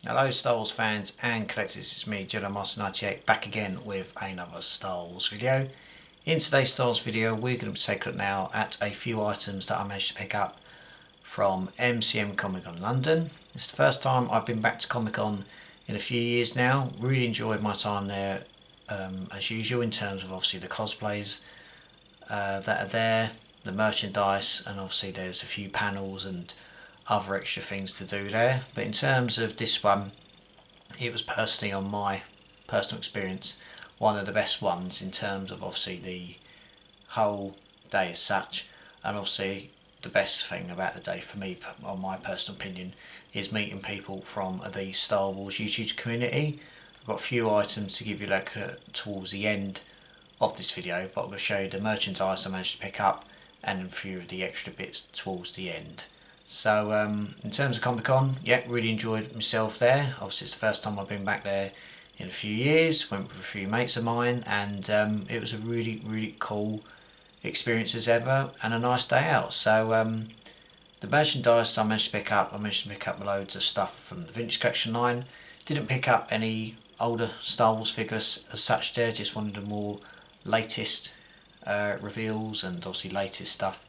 Hello Star Wars fans and collectors, it's me Jedi Master 98 back again with another Star Wars video. In today's Star Wars video we're going to take a look now at a few items that I managed to pick up from MCM Comic Con London. It's the first time I've been back to Comic Con in a few years now. Really enjoyed my time there as usual in terms of obviously the cosplays that are there, the merchandise, and obviously there's a few panels and other extra things to do there. But in terms of this one, it was personally, on my personal experience, one of the best ones in terms of obviously the whole day as such. And obviously the best thing about the day for me, on my personal opinion, is meeting people from the Star Wars YouTube community. I've got a few items to give you like towards the end of this video, but I'm going to show you the merchandise I managed to pick up and a few of the extra bits towards the end. So in terms of Comic Con, yeah, really enjoyed myself there. Obviously it's the first time I've been back there in a few years. Went with a few mates of mine, and it was a really cool experience as ever and a nice day out. So the merchandise I managed to pick up, loads of stuff from the Vintage Collection line. Didn't pick up any older Star Wars figures as such there, just wanted the more latest reveals and obviously latest stuff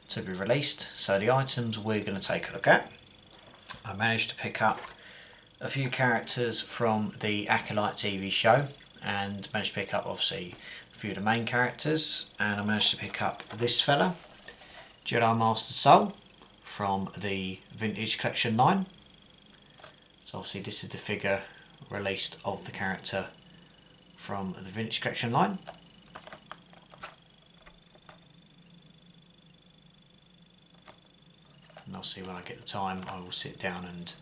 to be released. So the items we're going to take a look at, I managed to pick up a few characters from the Acolyte TV show, and managed to pick up obviously a few of the main characters, and I managed to pick up this fella, Jedi Master Soul, from the Vintage Collection line. So obviously this is the figure released of the character from the Vintage Collection line. And obviously when I get the time I will sit down and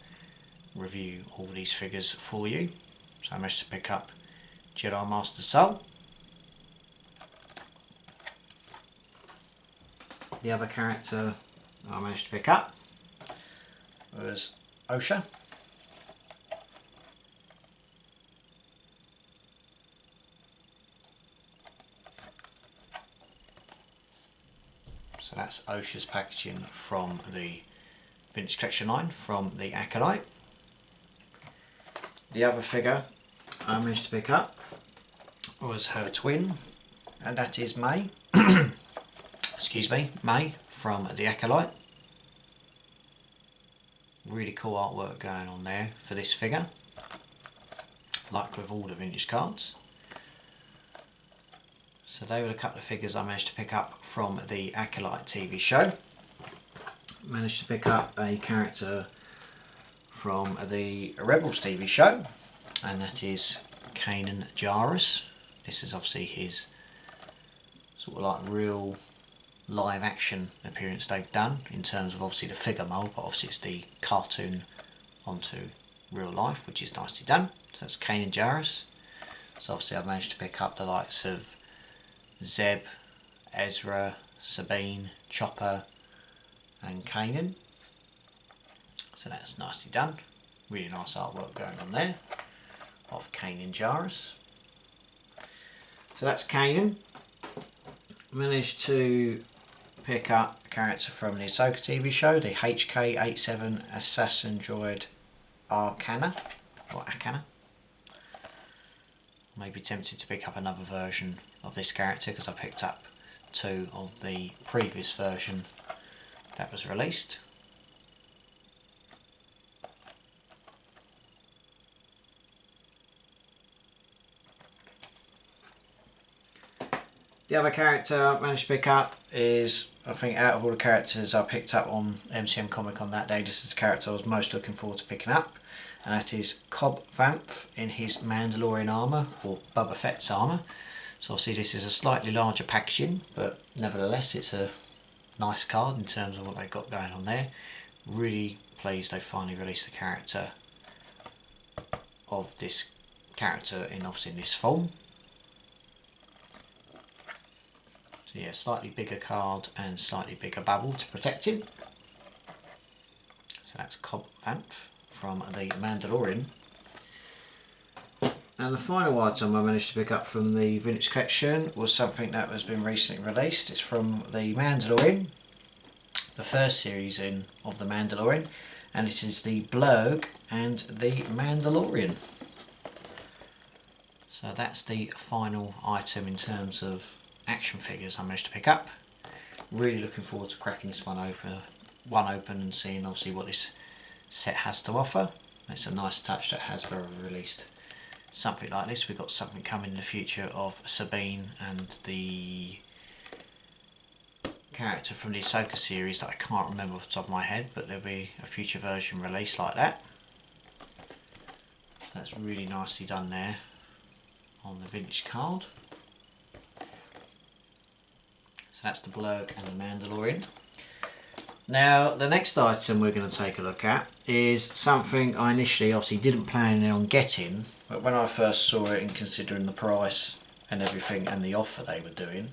review all these figures for you. So I managed to pick up Jedi Master Soul. The other character I managed to pick up was Osha. So that's Osha's packaging from the Vintage Collection line from the Acolyte. The other figure I managed to pick up was her twin, and that is May. Excuse me, May from the Acolyte. Really cool artwork going on there for this figure, like with all the vintage cards. So they were a couple of figures I managed to pick up from the Acolyte TV show. Managed to pick up a character from the Rebels TV show, and that is Kanan Jarrus. This is obviously his sort of like real live action appearance they've done in terms of obviously the figure mould, but obviously it's the cartoon onto real life, which is nicely done. So that's Kanan Jarrus. So obviously I've managed to pick up the likes of Zeb, Ezra, Sabine, Chopper and Kanan. So that's nicely done. Really nice artwork going on there of Kanan Jarrus. So that's Kanan. Managed to pick up a character from the Ahsoka TV show, the HK-87 Assassin Droid Arcana, or Akana. Maybe tempted to pick up another version of this character because I picked up two of the previous version that was released. The other character I managed to pick up is, I think out of all the characters I picked up on MCM Comic Con that day, this is the character I was most looking forward to picking up, and that is Cobb Vanth in his Mandalorian armour, or Boba Fett's armour. So obviously this is a slightly larger packaging, but nevertheless it's a nice card in terms of what they've got going on there. Really pleased they finally released the character of this character in obviously in this form. So yeah, slightly bigger card and slightly bigger bubble to protect him. So that's Cobb Vanth from the Mandalorian. And the final item I managed to pick up from the Vintage Collection was something that has been recently released. It's from the Mandalorian, the first series of the Mandalorian, and it is the Blurg and the Mandalorian. So that's the final item in terms of action figures I managed to pick up. Really looking forward to cracking this one open and seeing obviously what this set has to offer. It's a nice touch that Hasbro have released something like this. We've got something coming in the future of Sabine and the character from the Ahsoka series that I can't remember off the top of my head, but there'll be a future version released like that. That's really nicely done there on the vintage card. So that's the Blurg and the Mandalorian. Now the next item we're going to take a look at is something I initially obviously didn't plan on getting, but when I first saw it and considering the price and everything and the offer they were doing,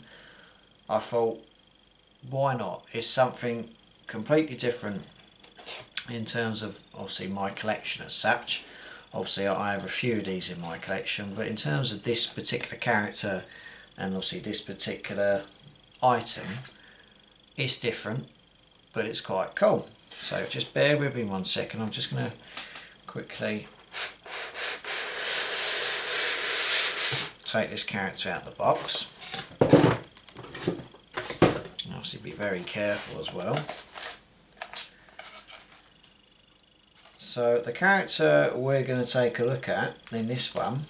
I thought, why not? It's something completely different in terms of obviously my collection as such. Obviously I have a few of these in my collection, but in terms of this particular character and obviously this particular item, it's different, but it's quite cool. So just bear with me 1 second. I'm just going to quickly take this character out of the box. And obviously be very careful as well. So the character we're going to take a look at in this one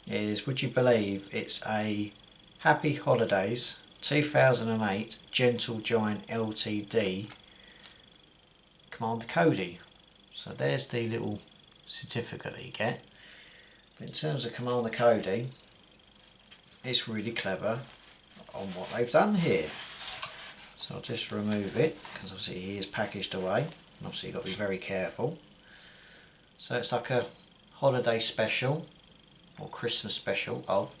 is, would you believe, it's a Happy Holidays 2008 Gentle Giant LTD Commander Cody. So there's the little certificate that you get. But in terms of Commander Cody, it's really clever on what they've done here. So I'll just remove it because obviously he is packaged away, and obviously you've got to be very careful. So it's like a holiday special or Christmas special of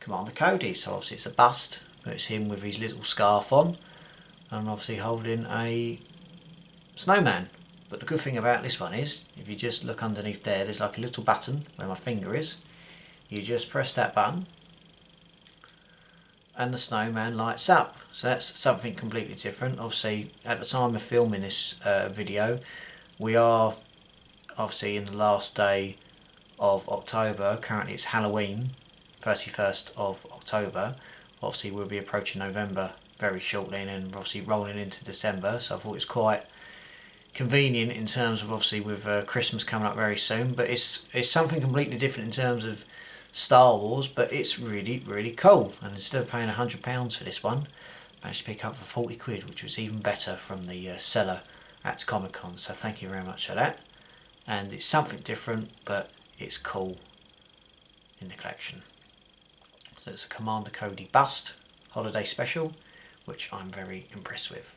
Commander Cody. So obviously it's a bust, but it's him with his little scarf on and obviously holding a snowman. But the good thing about this one is, if you just look underneath there, there's like a little button where my finger is. You just press that button and the snowman lights up. So that's something completely different. Obviously at the time of filming this video, we are obviously in the last day of October. Currently it's Halloween, 31st of October. Obviously we'll be approaching November very shortly and obviously rolling into December, so I thought it's quite convenient in terms of obviously with Christmas coming up very soon. But it's something completely different in terms of Star Wars, but it's really cool. And instead of paying £100 for this one, I managed to pick up for 40 quid, which was even better from the seller at Comic Con, so thank you very much for that. And it's something different, but it's cool in the collection. So it's a Commander Cody bust holiday special, which I'm very impressed with.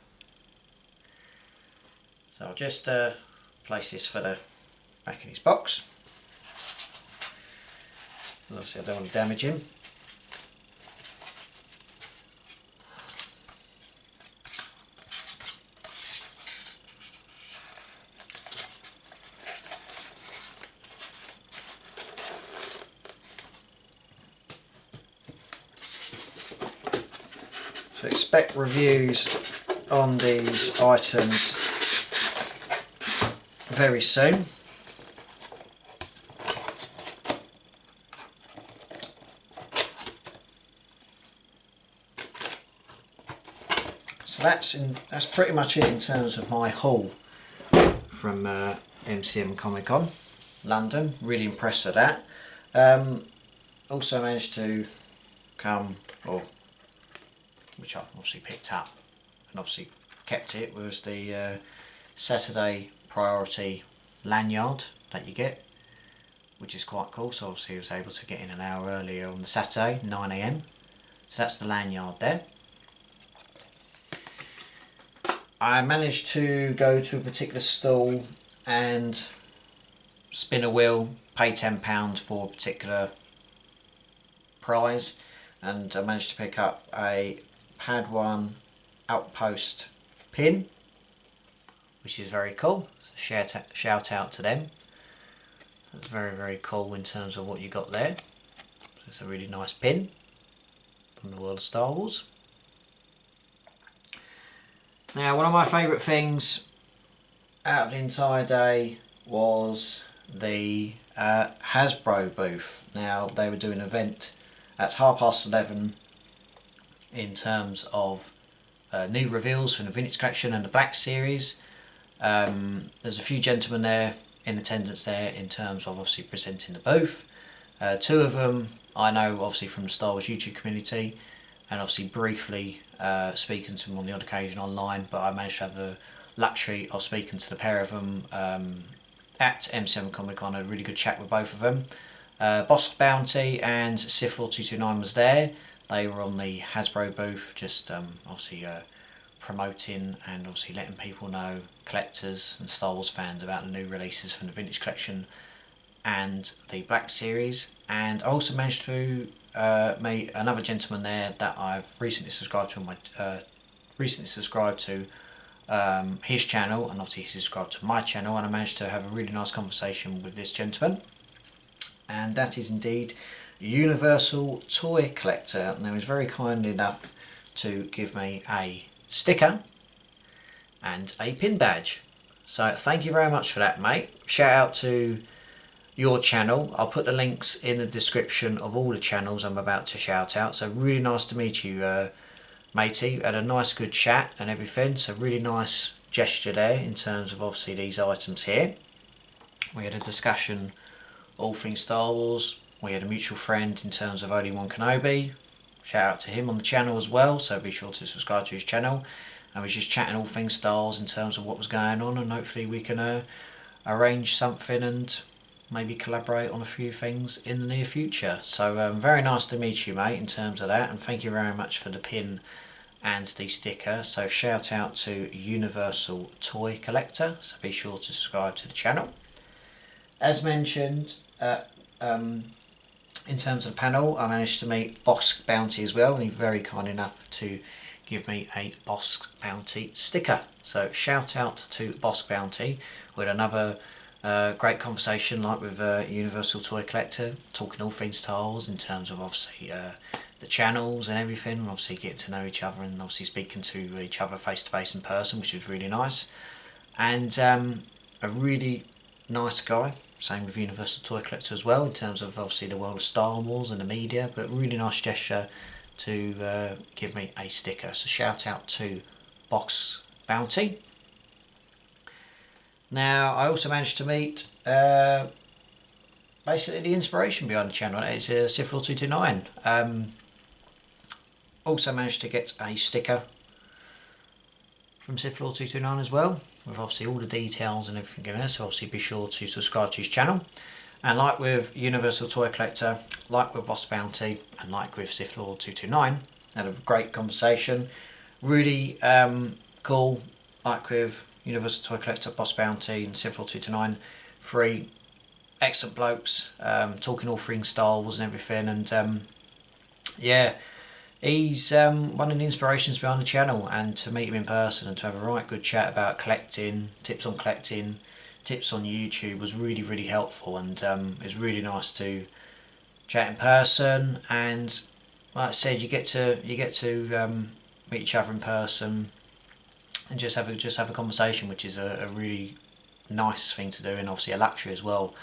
So I'll just place this fella back in his box. And obviously I don't want to damage him. So expect reviews on these items very soon. So that's pretty much it in terms of my haul from MCM Comic Con London. Really impressed with that. Also managed to come, or which I obviously picked up and obviously kept it, was the Saturday priority lanyard that you get, which is quite cool. So obviously I was able to get in an hour earlier on the Saturday, 9 AM. So that's the lanyard there. I managed to go to a particular stall and spin a wheel, pay £10 for a particular prize, and I managed to pick up a Pad1 Outpost pin, which is very cool. So shout out to them. That's very cool in terms of what you got there. So it's a really nice pin from the world of Star Wars. Now, one of my favourite things out of the entire day was the Hasbro booth. Now they were doing an event at 11:30 in terms of new reveals from the Vintage Collection and the Black Series. There's a few gentlemen there in attendance there in terms of obviously presenting the booth. Two of them I know obviously from the Star Wars YouTube community, and obviously briefly speaking to them on the odd occasion online, but I managed to have the luxury of speaking to the pair of them at MCM Comic Con. I had a really good chat with both of them. Bossk Bounty and Sith Lord 229 was there. They were on the Hasbro booth, just obviously promoting and obviously letting people know, collectors and Star Wars fans, about the new releases from the Vintage Collection and the Black Series. And I also managed to meet another gentleman there that I've recently subscribed to his channel, and obviously he subscribed to my channel, and I managed to have a really nice conversation with this gentleman, and that is indeed Universal Toy Collector. Now, he was very kind enough to give me a sticker and a pin badge, so thank you very much for that, mate. Shout out to your channel. I'll put the links in the description of all the channels I'm about to shout out. So really nice to meet you, matey. Had a nice good chat and everything, so really nice gesture there in terms of obviously these items here. We had a discussion all things Star Wars. We had a mutual friend in terms of Obi-Wan Kenobi. Shout out to him on the channel as well, so be sure to subscribe to his channel. And we was just chatting all things Star Wars in terms of what was going on, and hopefully we can arrange something and maybe collaborate on a few things in the near future. So very nice to meet you, mate, in terms of that, and thank you very much for the pin and the sticker. So shout out to Universal Toy Collector, so be sure to subscribe to the channel. As mentioned, in terms of the panel, I managed to meet Bossk Bounty as well, and he's very kind enough to give me a Bossk Bounty sticker. So shout out to Bossk Bounty. We had another great conversation like with Universal Toy Collector, talking all things Star Wars in terms of obviously the channels and everything, and obviously getting to know each other and obviously speaking to each other face to face in person, which was really nice. And a really nice guy, same with Universal Toy Collector as well, in terms of obviously the world of Star Wars and the media, but really nice gesture to give me a sticker. So shout out to Bossk Bounty. Now, I also managed to meet basically the inspiration behind the channel. It's Sith Lord 229. Also managed to get a sticker from Sith Lord 229 as well, with obviously all the details and everything in there, so obviously be sure to subscribe to his channel. And like with Universal Toy Collector, like with Bossk Bounty, and like with Sith Lord 229, had a great conversation. Really cool, like with Universal Toy Collector, Bossk Bounty and Sith Lord 229, three excellent blokes, talking all things Star Wars and everything, and yeah, he's one of the inspirations behind the channel, and to meet him in person and to have a right good chat about collecting, tips on YouTube was really, really helpful, and it was really nice to chat in person. And like I said, you get to meet each other in person and just have a conversation, which is a really nice thing to do, and obviously a luxury as well.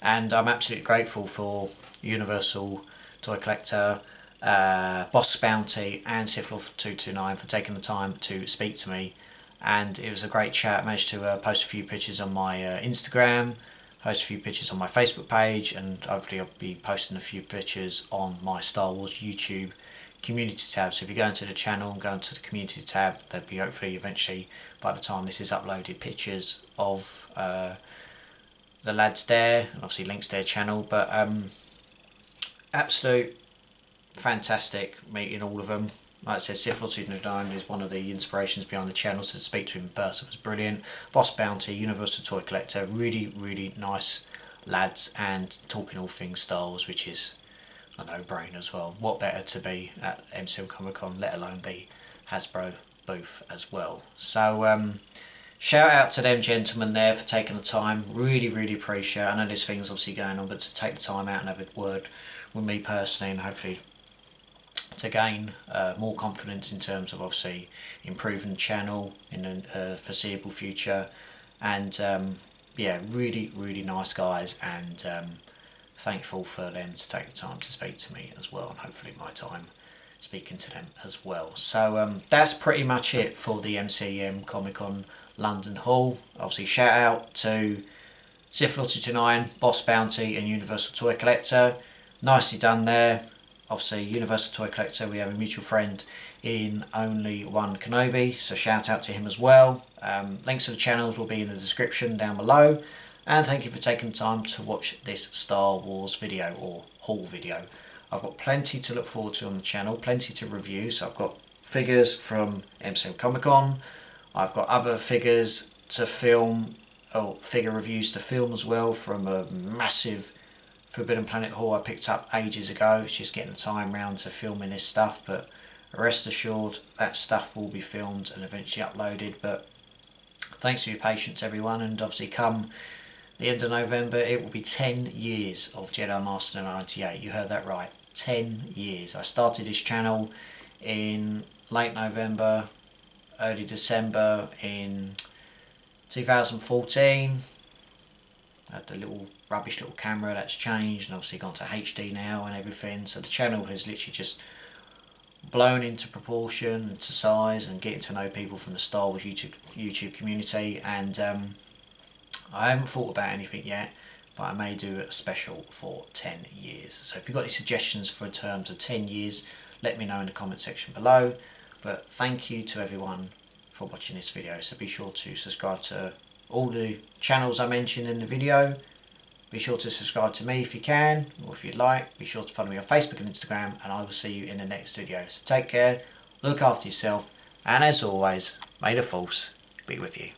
And I'm absolutely grateful for Universal Toy Collector, Bossk Bounty and Sith Lord 229 for taking the time to speak to me, and it was a great chat. I managed to post a few pictures on my Instagram, post a few pictures on my Facebook page, and hopefully I'll be posting a few pictures on my Star Wars YouTube community tab. So if you go into the channel and go into the community tab, there'll be hopefully eventually, by the time this is uploaded, pictures of the lads there, and obviously links to their channel. But absolute fantastic meeting all of them. Like I said, Sith Lord 229 is one of the inspirations behind the channel, so to speak to him in person was brilliant. Bossk Bounty, Universal Toy Collector, really, really nice lads, and talking all things Star Wars, which is a no-brainer as well. What better to be at MCM Comic Con, let alone the Hasbro booth as well. So shout out to them gentlemen there for taking the time. Really, really appreciate it. I know there's things obviously going on, but to take the time out and have a word with me personally, and hopefully to gain more confidence in terms of obviously improving the channel in the foreseeable future, and yeah, really nice guys, and thankful for them to take the time to speak to me as well, and hopefully my time speaking to them as well. So that's pretty much it for the MCM Comic Con London Hall. Obviously shout out to Sith229, Bossk Bounty and Universal Toy Collector. Nicely done there. Obviously Universal Toy Collector, we have a mutual friend in Only One Kenobi, so shout out to him as well. Links to the channels will be in the description down below, and thank you for taking the time to watch this Star Wars video, or haul video. I've got plenty to look forward to on the channel, plenty to review. So I've got figures from MCM Comic Con, I've got other figures to film, or figure reviews to film as well, from a massive Forbidden Planet haul I picked up ages ago. It's just getting the time round to filming this stuff, but rest assured that stuff will be filmed and eventually uploaded. But thanks for your patience everyone, and obviously come the end of November it will be 10 years of Jedi Master 98. You heard that right, 10 years. I started this channel in late November, early December in 2014. I had the little rubbish little camera that's changed, and obviously gone to HD now and everything, so the channel has literally just blown into proportion and to size, and getting to know people from the Star Wars YouTube community. And I haven't thought about anything yet, but I may do a special for 10 years. So if you've got any suggestions for terms of 10 years, let me know in the comment section below. But thank you to everyone for watching this video. So be sure to subscribe to all the channels I mentioned in the video. Be sure to subscribe to me if you can, or if you'd like. Be sure to follow me on Facebook and Instagram, and I will see you in the next video. So take care, look after yourself, and as always, may the Force be with you.